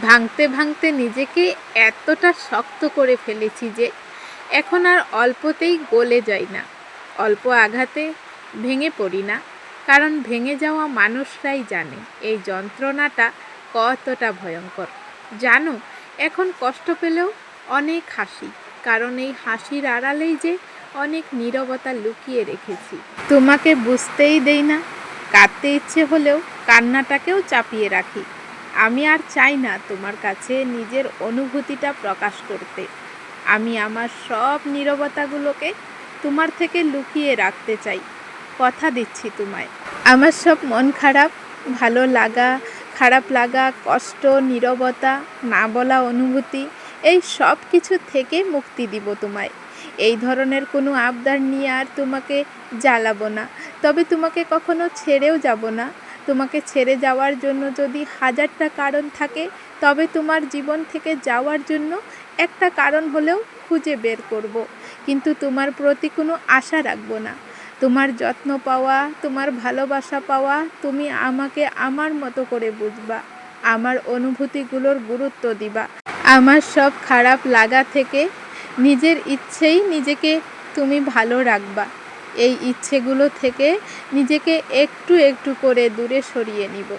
ভাঙতে ভাঙতে নিজেকে এতটা শক্ত করে ফেলেছি যে এখন আর অল্পতেই গলে যাই না। অল্প আঘাতে ভেঙে পড়ি না, কারণ ভেঙে যাওয়া মানুষরাই জানে এই যন্ত্রণাটা কতটা ভয়ঙ্কর। জানো, এখন কষ্ট পেলেও অনেক হাসি, কারণ এই হাসির আড়ালেই যে অনেক নীরবতা লুকিয়ে রেখেছি। তোমাকে বুঝতেই দেই না, কাঁদতে ইচ্ছে হলেও কান্নাটাকেও চাপিয়ে রাখি। আমি আর চাই না তোমার কাছে নিজের অনুভূতিটা প্রকাশ করতে। আমি আমার সব নীরবতাগুলোকে তোমার থেকে লুকিয়ে রাখতে চাই। কথা দিচ্ছি তোমায়, আমার সব মন খারাপ, ভালো লাগা, খারাপ লাগা, কষ্ট, নীরবতা, না বলা অনুভূতি, এই সব কিছু থেকে মুক্তি দিব তোমায়। এই ধরনের কোনো আবদার নিয়ে আর তোমাকে জ্বালাবো না, তবে তোমাকে কখনো ছেড়েও যাব না। তোমাকে ছেড়ে যাওয়ার জন্য যদি হাজারটা কারণ থাকে, তবে তোমার জীবন থেকে যাওয়ার জন্য একটা কারণ হলেও খুঁজে বের করব। কিন্তু তোমার প্রতি কোনো আশা রাখবো না। তোমার যত্ন পাওয়া, তোমার ভালোবাসা পাওয়া, তুমি আমাকে আমার মতো করে বুঝবা, আমার অনুভূতিগুলোর গুরুত্ব দিবা। আমার সব খারাপ লাগা থেকে নিজের ইচ্ছেই নিজেকে তুমি ভালো রাখবা। এই ইচ্ছেগুলো থেকে নিজেকে একটু একটু করে দূরে সরিয়ে নিব।